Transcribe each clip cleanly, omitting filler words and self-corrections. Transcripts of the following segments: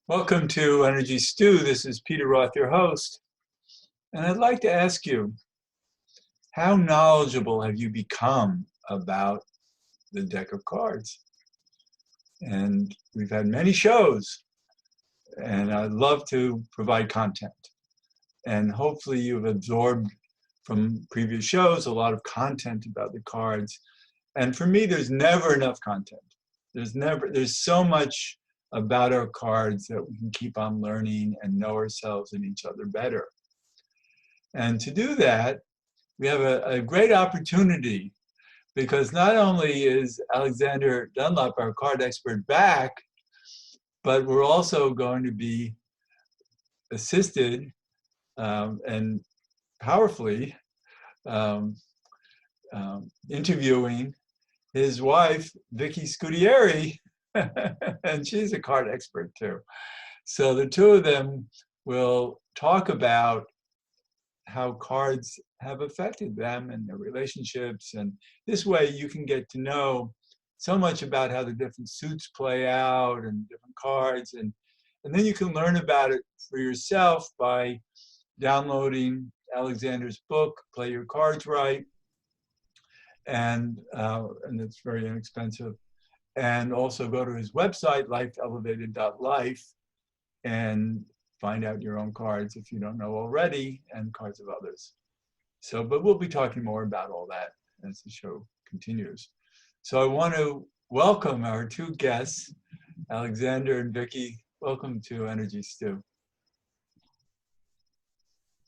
Welcome to Energy Stew. This is Peter Roth, your host. And I'd like to ask you, how knowledgeable have you become about the deck of cards? And we've had many shows, and I'd love to provide content. And hopefully you've absorbed from previous shows a lot of content about the cards. And for me, there's never enough content. There's so much about our cards that we can keep on learning and know ourselves and each other better. And to do that, we have a great opportunity, because not only is Alexander Dunlop, our card expert, back, but we're also going to be assisted and powerfully interviewing his wife, Vicky, and she's a card expert too. So the two of them will talk about how cards have affected them and their relationships. And this way you can get to know so much about how the different suits play out and different cards. And then you can learn about it for yourself by downloading Alexander's book, Play Your Cards Right. And it's very inexpensive. And also go to his website, lifeelevated.life, and find out your own cards if you don't know already, and cards of others. So, but we'll be talking more about all that as the show continues. So I want to welcome our two guests, Alexander and Vicky. Welcome to Energy Stew.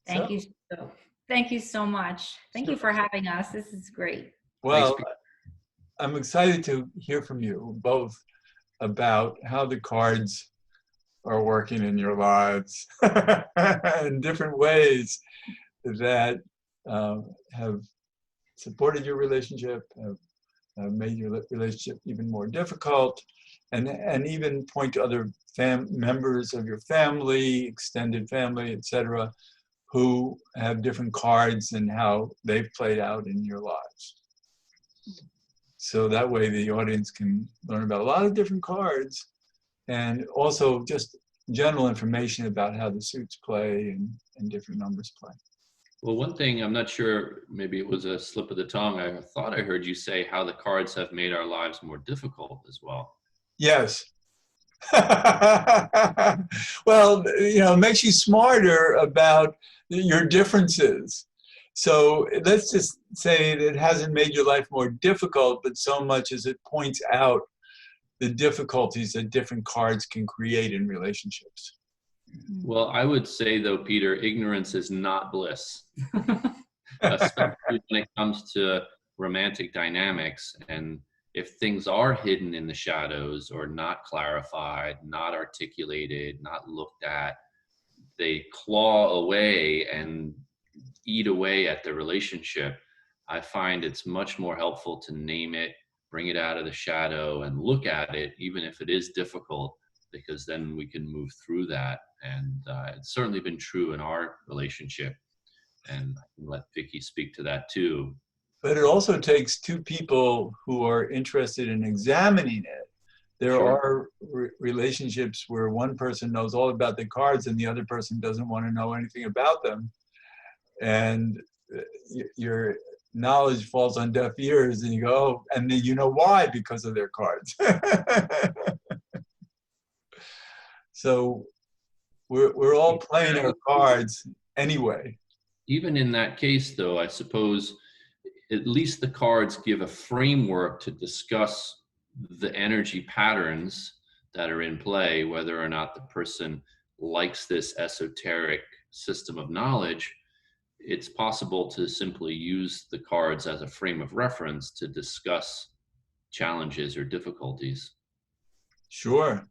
Thank you so much. Thank you for having us. This is great. Well, I'm excited to hear from you both about how the cards are working in your lives in different ways that have supported your relationship, have made your relationship even more difficult, and even point to other members of your family, extended family, etc., who have different cards and how they've played out in your lives. So that way the audience can learn about a lot of different cards, and also just general information about how the suits play and different numbers play. Well, one thing, I'm not sure, maybe it was a slip of the tongue, I thought I heard you say how the cards have made our lives more difficult as well. Yes. Well, it makes you smarter about your differences. So let's just say that it hasn't made your life more difficult, but so much as it points out the difficulties that different cards can create in relationships. Well, I would say, though, Peter, ignorance is not bliss, especially when it comes to romantic dynamics. And if things are hidden in the shadows or not clarified, not articulated, not looked at, they claw away and eat away at the relationship. I find it's much more helpful to name it, bring it out of the shadow, and look at it, even if it is difficult, because then we can move through that. And it's certainly been true in our relationship. And I can let Vicky speak to that too. But it also takes two people who are interested in examining it. There are relationships where one person knows all about the cards and the other person doesn't want to know anything about them. And your knowledge falls on deaf ears, and you go, oh, and then you know why, because of their cards. So we're all playing our cards anyway. Even in that case, though, I suppose at least the cards give a framework to discuss the energy patterns that are in play, whether or not the person likes this esoteric system of knowledge. It's possible to simply use the cards as a frame of reference to discuss challenges or difficulties. Sure.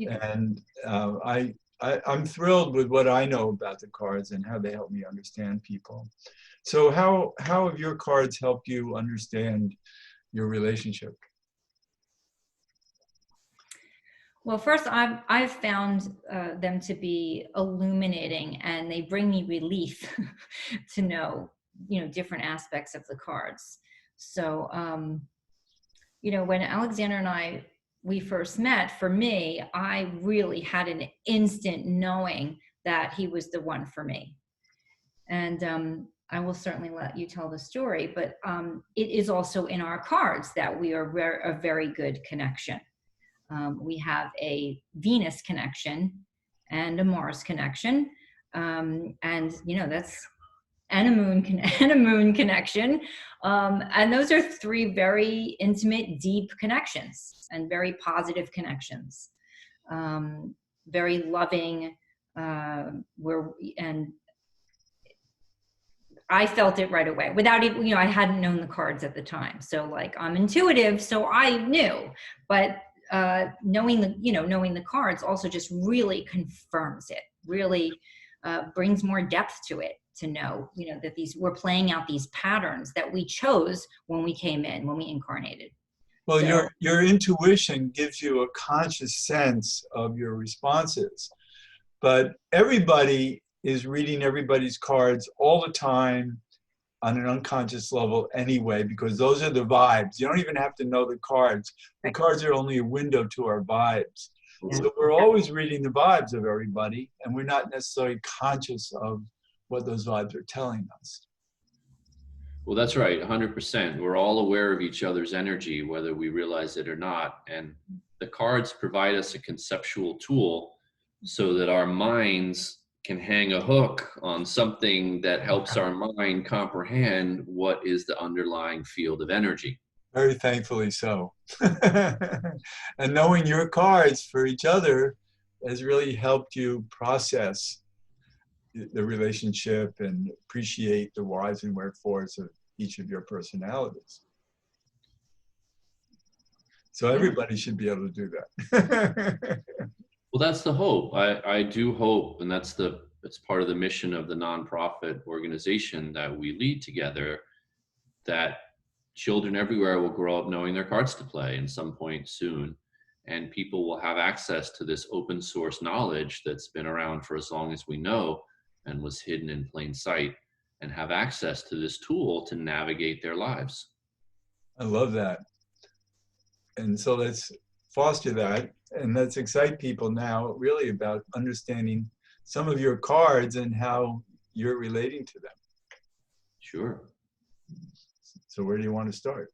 And I'm thrilled with what I know about the cards and how they help me understand people. So how have your cards helped you understand your relationship? Well, first, I've found them to be illuminating, and they bring me relief to know, different aspects of the cards. So, when Alexander and I we first met, for me, I really had an instant knowing that he was the one for me. And I will certainly let you tell the story, but it is also in our cards that we are a very good connection. We have a Venus connection and a Mars connection, and that's and a moon connection, and those are three very intimate, deep connections and very positive connections, very loving. And I felt it right away without even, I hadn't known the cards at the time. So like, I'm intuitive, so I knew, but knowing the cards also just really confirms it, really brings more depth to it, to know, that we're playing out these patterns that we chose when we came in, when we incarnated. Well, So, your intuition gives you a conscious sense of your responses, but everybody is reading everybody's cards all the time on an unconscious level anyway, because those are the vibes. You don't even have to know the cards. The cards are only a window to our vibes. Yeah. So we're always reading the vibes of everybody, and we're not necessarily conscious of what those vibes are telling us. Well, that's right, 100%. We're all aware of each other's energy, whether we realize it or not. And the cards provide us a conceptual tool so that our minds can hang a hook on something that helps our mind comprehend what is the underlying field of energy. Very thankfully so. And knowing your cards for each other has really helped you process the relationship and appreciate the whys and wherefores of each of your personalities. So everybody should be able to do that. Well, that's the hope. I do hope, and it's part of the mission of the nonprofit organization that we lead together, that children everywhere will grow up knowing their cards to play in some point soon, and people will have access to this open source knowledge that's been around for as long as we know and was hidden in plain sight, and have access to this tool to navigate their lives. I love that. And so let's foster that, and let's excite people now really about understanding some of your cards and how you're relating to them. Sure. So where do you want to start?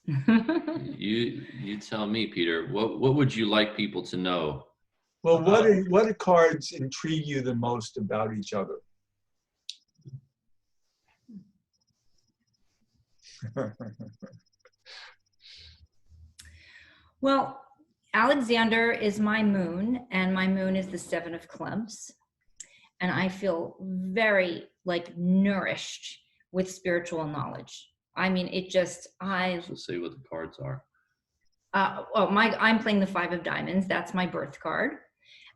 You tell me, Peter. What would you like people to know? Well, what cards intrigue you the most about each other? well, Alexander is my moon, and my moon is the 7 of clubs. And I feel very nourished with spiritual knowledge. I mean, So say what the cards are. I'm playing the 5 of diamonds. That's my birth card.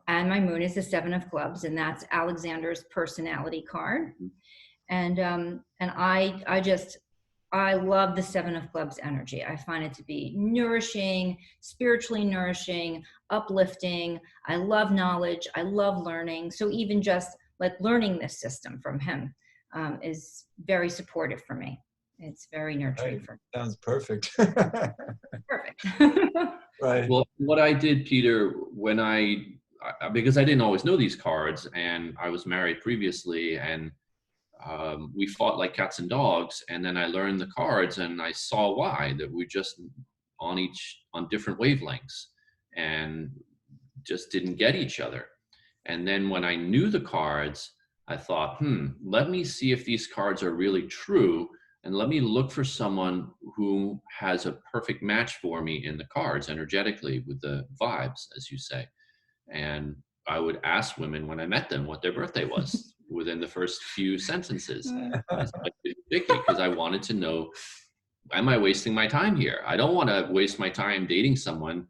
And my moon is the 7 of clubs, and that's Alexander's personality card. And I love the 7 of clubs energy. I find it to be nourishing, spiritually nourishing, uplifting. I love knowledge. I love learning. So even just learning this system from him is very supportive for me. It's very nurturing for me. Sounds perfect. Perfect. Right. Well, what I did, Peter, because I didn't always know these cards, and I was married previously, and we fought like cats and dogs, and then I learned the cards, and I saw why, that we're just on different wavelengths and just didn't get each other. And then when I knew the cards, I thought, let me see if these cards are really true, and let me look for someone who has a perfect match for me in the cards energetically with the vibes, as you say. And I would ask women when I met them what their birthday was within the first few sentences. As I did Vicky, because I wanted to know, am I wasting my time here? I don't want to waste my time dating someone,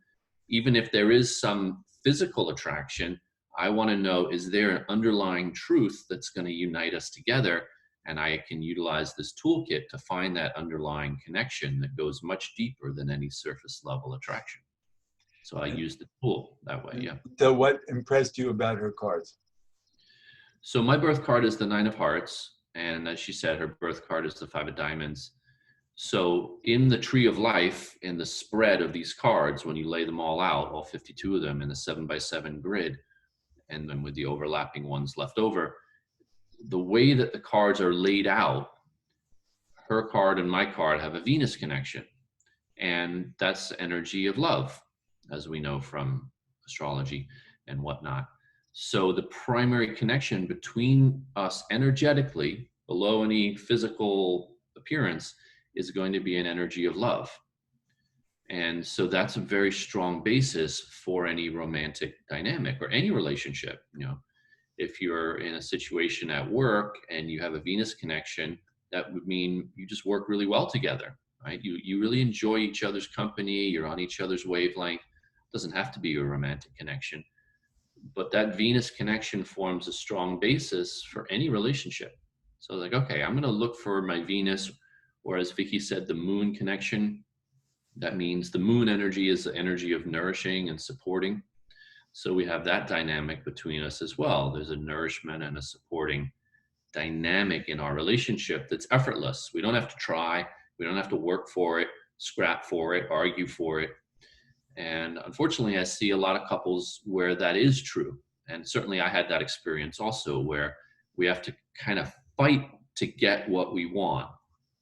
even if there is some physical attraction. I want to know, is there an underlying truth that's going to unite us together? And I can utilize this toolkit to find that underlying connection that goes much deeper than any surface level attraction. So I use the tool that way, yeah. So what impressed you about her cards? So my birth card is the 9 of hearts. And as she said, her birth card is the 5 of diamonds. So in the tree of life, in the spread of these cards, when you lay them all out, all 52 of them in the 7x7 grid, and then with the overlapping ones left over, the way that the cards are laid out, her card and my card have a Venus connection. And that's energy of love, as we know from astrology and whatnot. So the primary connection between us energetically, below any physical appearance, is going to be an energy of love. And so that's a very strong basis for any romantic dynamic or any relationship. You know, if you're in a situation at work and you have a Venus connection, that would mean you just work really well together, right? You really enjoy each other's company. You're on each other's wavelength. It doesn't have to be a romantic connection, but that Venus connection forms a strong basis for any relationship. So like, okay, I'm going to look for my Venus, or as Vicky said, the moon connection. That means the moon energy is the energy of nourishing and supporting. So we have that dynamic between us as well. There's a nourishment and a supporting dynamic in our relationship that's effortless. We don't have to try. We don't have to work for it, scrap for it, argue for it. And unfortunately, I see a lot of couples where that is true. And certainly I had that experience also, where we have to kind of fight to get what we want.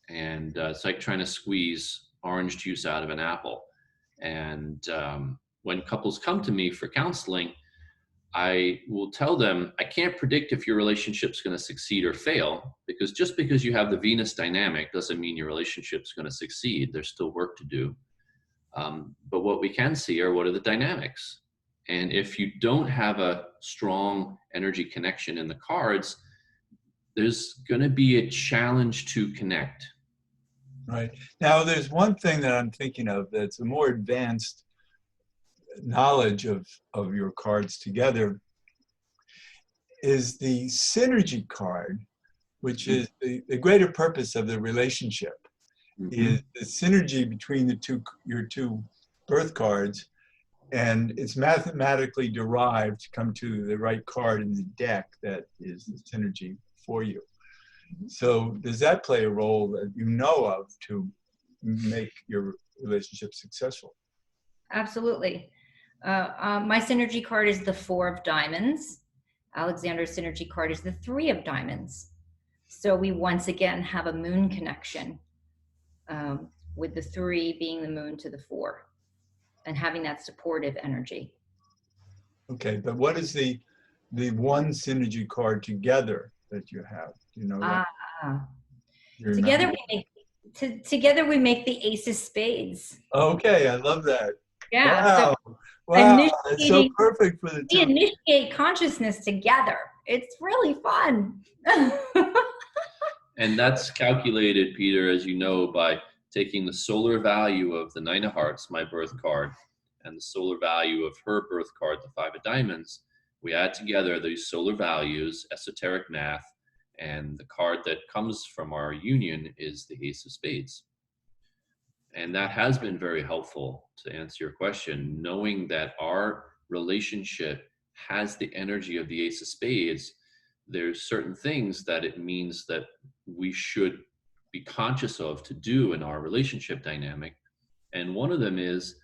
And it's like trying to squeeze orange juice out of an apple. And when couples come to me for counseling, I will tell them, I can't predict if your relationship's going to succeed or fail, because just because you have the Venus dynamic doesn't mean your relationship's going to succeed. There's still work to do. But what we can see are, what are the dynamics? And if you don't have a strong energy connection in the cards, there's going to be a challenge to connect. Right. Now, there's one thing that I'm thinking of that's a more advanced knowledge of your cards together, is the synergy card, which is the greater purpose of the relationship, is the synergy between your two birth cards, and it's mathematically derived to come to the right card in the deck that is the synergy for you. So does that play a role that you know of to make your relationship successful? Absolutely. My synergy card is the 4 of diamonds. Alexander's synergy card is the 3 of diamonds. So we once again have a moon connection, with the 3 being the moon to the 4 and having that supportive energy. Okay, but what is the one synergy card together that you have? Do you know that? Together we make the Ace of Spades. Okay, I love that. Yeah. Wow. Wow, it's so perfect for the two. We initiate consciousness together. It's really fun. And that's calculated, Peter, as you know, by taking the solar value of the 9 of hearts, my birth card, and the solar value of her birth card, the 5 of diamonds. We add together these solar values, esoteric math, and the card that comes from our union is the Ace of Spades. And that has been very helpful, to answer your question, knowing that our relationship has the energy of the Ace of Spades. There's certain things that it means that we should be conscious of to do in our relationship dynamic. And one of them is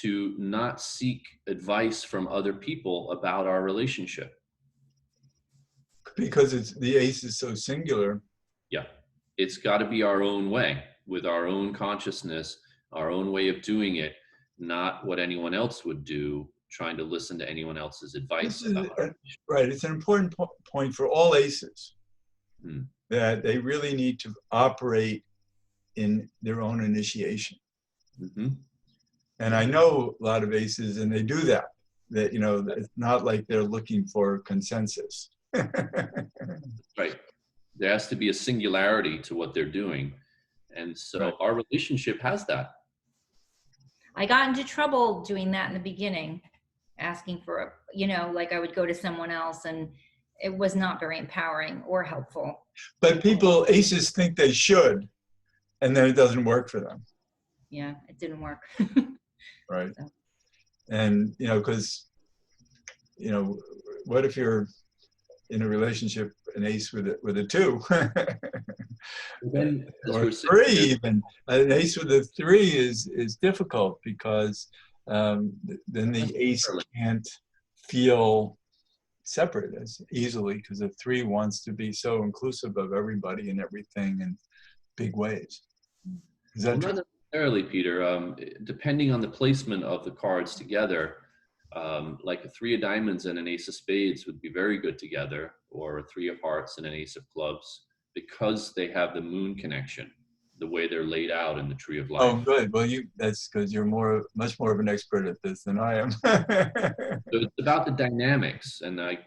to not seek advice from other people about our relationship. Because the ace is so singular. Yeah, it's got to be our own way, with our own consciousness, our own way of doing it, not what anyone else would do, trying to listen to anyone else's advice. Right, it's an important point for all aces, that they really need to operate in their own initiation. And I know a lot of aces, and they do that. That, you know, it's not like they're looking for consensus. Right. There has to be a singularity to what they're doing. And so our relationship has that. I got into trouble doing that in the beginning, asking for, like I would go to someone else, and it was not very empowering or helpful. But aces think they should, and then it doesn't work for them. Yeah, it didn't work. Right. So. And, because, what if you're in a relationship, an ace with a 2? Then, as or we're sitting three here, even. An ace with a three is difficult because then the ace can't feel separate as easily because the three wants to be so inclusive of everybody and everything in big ways. Is that well, not necessarily, Peter. Depending on the placement of the cards together, like a three of diamonds and an ace of spades would be very good together, or a three of hearts and an ace of clubs, because they have the moon connection, the way they're laid out in the tree of life. Oh, good. Well, that's because you're much more of an expert at this than I am. So it's about the dynamics, and I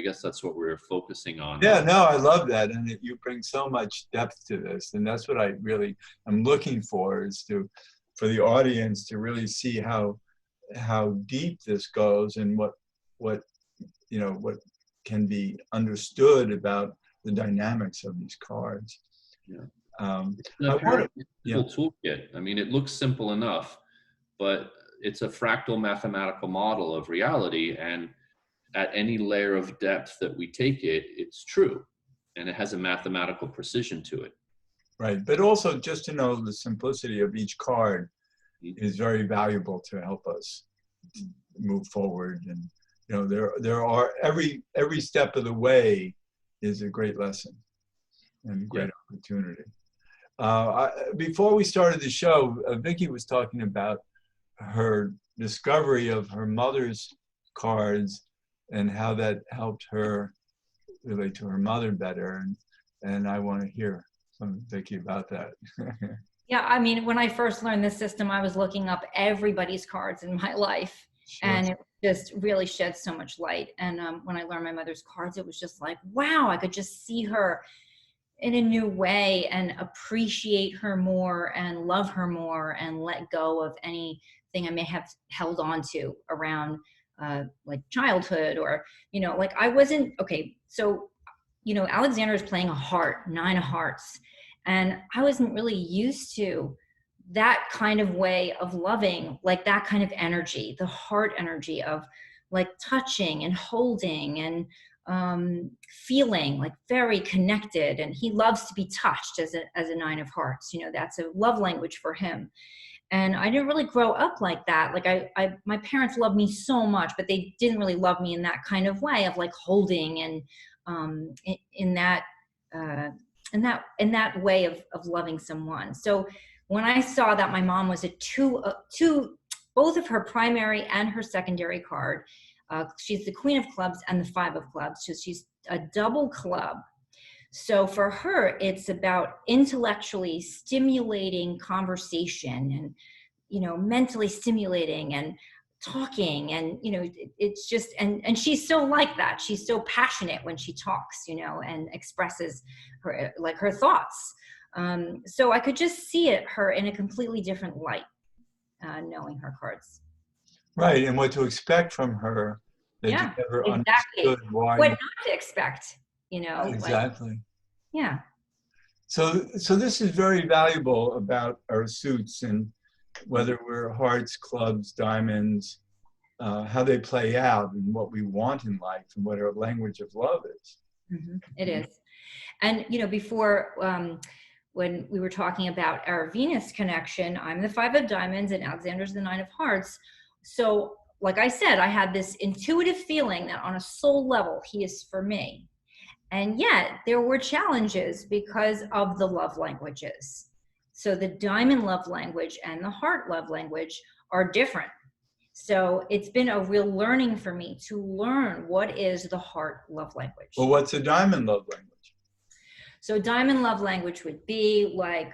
guess that's what we're focusing on. Yeah, no, I love that, and you bring so much depth to this, and that's what I really am looking for, is for the audience to really see how deep this goes and what can be understood about the dynamics of these cards. Yeah. Um, It's a very simple toolkit. I mean, it looks simple enough, but it's a fractal mathematical model of reality, and at any layer of depth that we take it, it's true, and it has a mathematical precision to it. Right, but also just to know the simplicity of each card is very valuable to help us move forward. And there are every step of the way is a great lesson and a great opportunity. Before we started the show, Vicky was talking about her discovery of her mother's cards and how that helped her relate to her mother better. And I want to hear from Vicky about that. Yeah, I mean, when I first learned this system, I was looking up everybody's cards in my life. Sure. And it just really shed so much light. And when I learned my mother's cards, it was just like, wow, I could just see her in a new way and appreciate her more and love her more and let go of anything I may have held on to around like childhood, or, like I wasn't, okay, so, Alexander is playing a heart, 9 of hearts. And I wasn't really used to that kind of way of loving, like that kind of energy, the heart energy of like touching and holding and feeling like very connected. And he loves to be touched as a 9 of hearts. That's a love language for him. And I didn't really grow up like that. Like my parents loved me so much, but they didn't really love me in that kind of way of like holding and in that way of loving someone. So when I saw that my mom was a two, both of her primary and her secondary card, she's the Queen of Clubs and the 5 of Clubs. So she's a double club. So for her, it's about intellectually stimulating conversation and, mentally stimulating and talking. And, it's just, and she's so like that. She's so passionate when she talks, and expresses her thoughts. So I could just see her in a completely different light, knowing her cards. Right, and what to expect from her that you never understood why. What not to expect, Exactly. Yeah. So this is very valuable about our suits, and whether we're hearts, clubs, diamonds, how they play out and what we want in life and what our language of love is. Mm-hmm. It is. And, before, when we were talking about our Venus connection, I'm the 5 of diamonds and Alexander's the 9 of hearts. So like I said, I had this intuitive feeling that on a soul level, he is for me. And yet there were challenges because of the love languages. So the diamond love language and the heart love language are different. So it's been a real learning for me to learn what is the heart love language. Well, what's a diamond love language? So diamond love language would be like,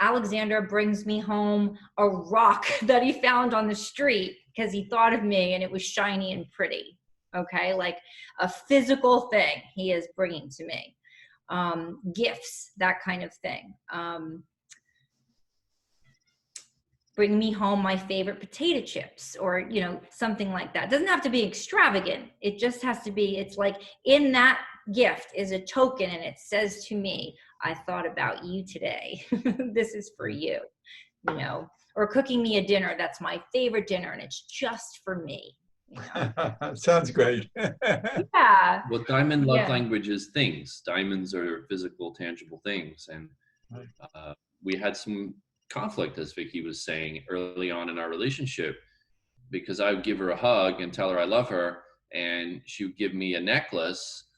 Alexander brings me home a rock that he found on the street because he thought of me and it was shiny and pretty. Okay, like a physical thing he is bringing to me. Gifts, that kind of thing. Bring me home my favorite potato chips, or, something like that. It doesn't have to be extravagant. It just has to be, it's like in that gift is a token and it says to me, I thought about you today. This is for you, or cooking me a dinner that's my favorite dinner and it's just for me. You know? Sounds great. Yeah. Well, diamond love Yeah. language is things. Diamonds are physical, tangible things. And Right. we had some conflict, as Vicky was saying, early on in our relationship, because I would give her a hug and tell her I love her, and she would give me a necklace,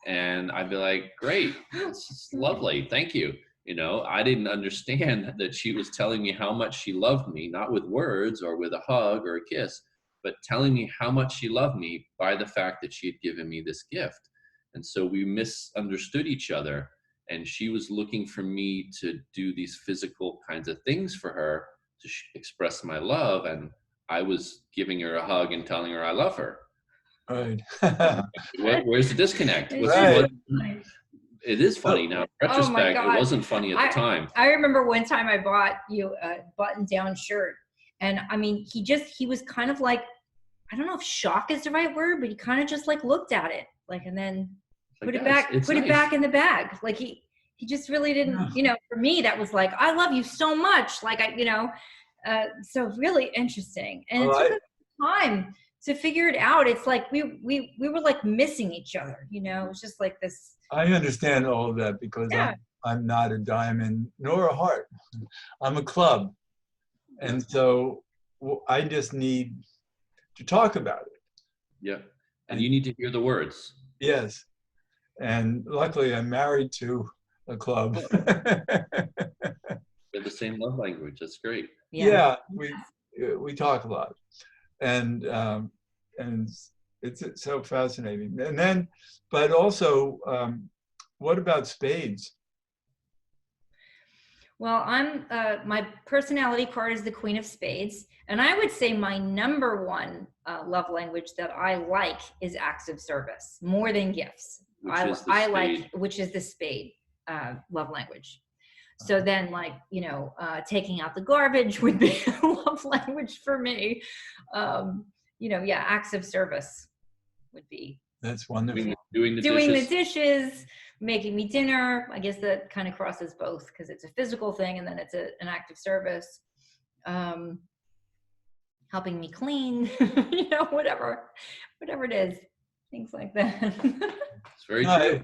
and I'd be like, great, this is lovely, thank you. You know, I didn't understand that she was telling me how much she loved me, not with words or with a hug or a kiss, but telling me how much she loved me by the fact that she had given me this gift. And so we misunderstood each other, and she was looking for me to do these physical kinds of things for her to express my love, and I was giving her a hug and telling her I love her. Right. Where's the disconnect? Right. It is funny now. In Oh my retrospect, it God. wasn't funny at the time. I remember one time I bought you a button-down shirt, and I mean, he was kind of like, I don't know if shock is the right word, but he kind of just like looked at it, like, and then Like, put it yeah, back, it's put it nice. back in the bag. Like he just really didn't, Yeah. you know, for me, that was like, I love you so much. Like so really interesting. And Well, it took us time to figure it out. It's like, we were like missing each other, you know, it was just like this. I understand all of that because Yeah. I'm not a diamond nor a heart. I'm a club. And so I just need to talk about it. Yeah. And you need to hear the words. Yes. And luckily I'm married to a club. They're the same love language. That's great. Yeah, we talk a lot. And it's so fascinating. And then, but also, what about Spades? Well, my personality card is the Queen of Spades. And I would say my number one love language that I like is acts of service, more than gifts. Which is the spade. Which is the spade love language. So then, like, taking out the garbage would be a love language for me. Acts of service would be. That's wonderful. Doing the dishes, making me dinner. I guess that kind of crosses both because it's a physical thing and then it's an act of service. Helping me clean, whatever it is, things like that. It's very true.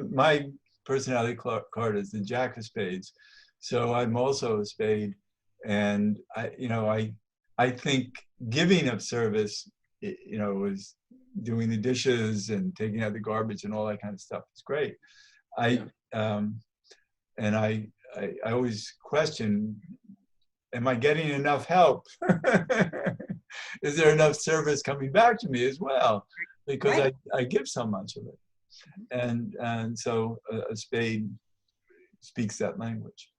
My personality card is the Jack of Spades, so I'm also a spade, and I think giving of service, is doing the dishes and taking out the garbage and all that kind of stuff. It's great. I always question, am I getting enough help? Is there enough service coming back to me as well? Because right. I give so much of it. And so a spade speaks that language.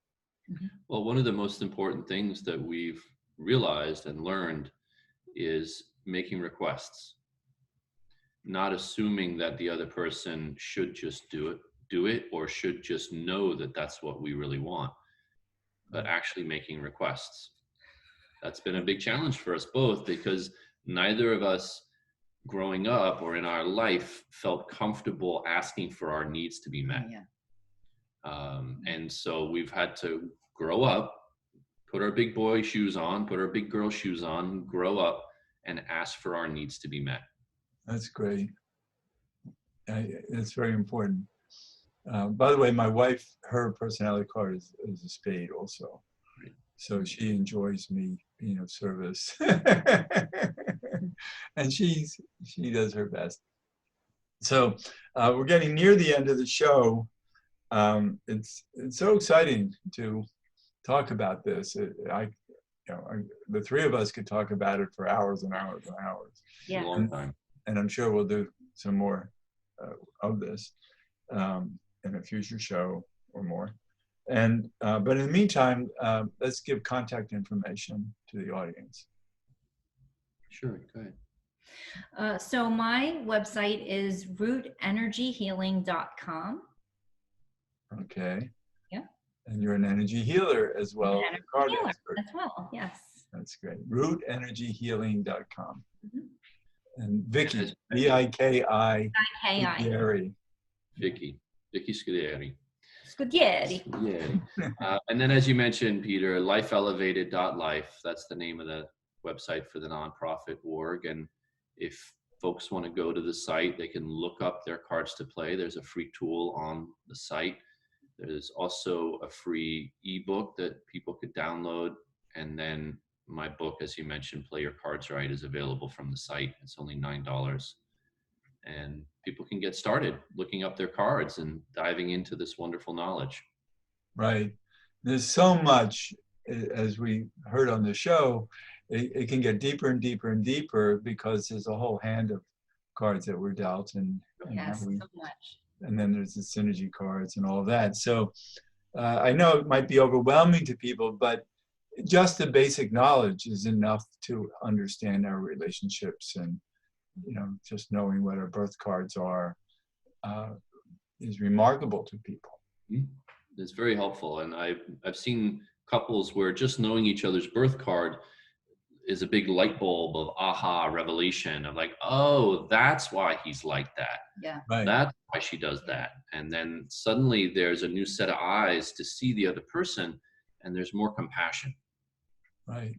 Well, one of the most important things that we've realized and learned is making requests, not assuming that the other person should just do it or should just know that that's what we really want, but actually making requests. That's been a big challenge for us both because neither of us growing up or in our life felt comfortable asking for our needs to be met. And so we've had to grow up, put our big boy shoes on, put our big girl shoes on, grow up and ask for our needs to be met. That's great. That's very important. By the way, my wife, her personality card is a spade also. Right. So she enjoys me being of service. And she does her best. So we're getting near the end of the show. It's so exciting to talk about this. The three of us could talk about it for hours and hours and hours. Yeah. A long time. And I'm sure we'll do some more of this in a future show or more. And but in the meantime, let's give contact information to the audience. Sure, go ahead. So my website is rootenergyhealing.com. Okay. Yeah. And you're an energy healer as well. An card healer expert. as well, yes. That's great. Rootenergyhealing.com. Mm-hmm. And Vicky, V-I-K-I. K-I. Vicky Scudieri. Scudieri. And then as you mentioned, Peter, lifeelevated.life. That's the name of the website for the nonprofit org. And if folks want to go to the site, they can look up their cards to play. There's a free tool on the site. There's also a free ebook that people could download. And then my book, as you mentioned, Play Your Cards Right, is available from the site. It's only $9. And people can get started looking up their cards and diving into this wonderful knowledge. Right. There's so much, as we heard on the show, it can get deeper and deeper and deeper because there's a whole hand of cards that were dealt, and Yes, how we, so much. and then there's the synergy cards and all that. So I know it might be overwhelming to people, but just the basic knowledge is enough to understand our relationships, and just knowing what our birth cards are is remarkable to people. It's very helpful, and I've seen couples where just knowing each other's birth card is a big light bulb of aha revelation of like, oh, that's why he's like that. Yeah. Right. That's why she does that. And then suddenly there's a new set of eyes to see the other person, and there's more compassion. Right.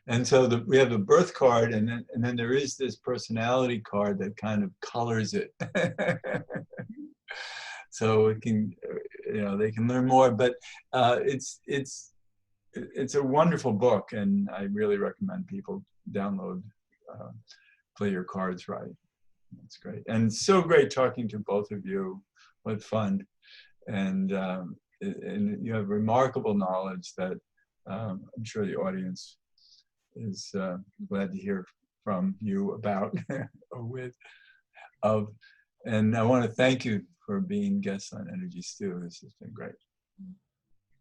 And so we have the birth card, and then there is this personality card that kind of colors it. So it can, they can learn more, but it's a wonderful book, and I really recommend people download Play Your Cards Right. That's great. And so great talking to both of you. What fun. And you have remarkable knowledge that I'm sure the audience is glad to hear from you about or with. And I want to thank you for being guests on Energy Stew. This has been great.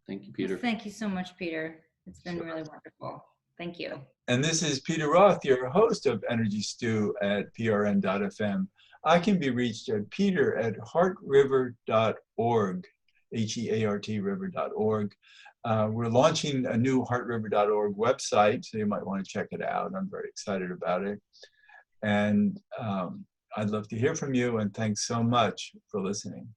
Thank you, Peter. Thank you so much, Peter. It's been really wonderful. Thank you. And this is Peter Roth, your host of Energy Stew at prn.fm. I can be reached at peter@heartriver.org, HEART river.org. We're launching a new heartriver.org website, so you might want to check it out. I'm very excited about it. And I'd love to hear from you, and thanks so much for listening.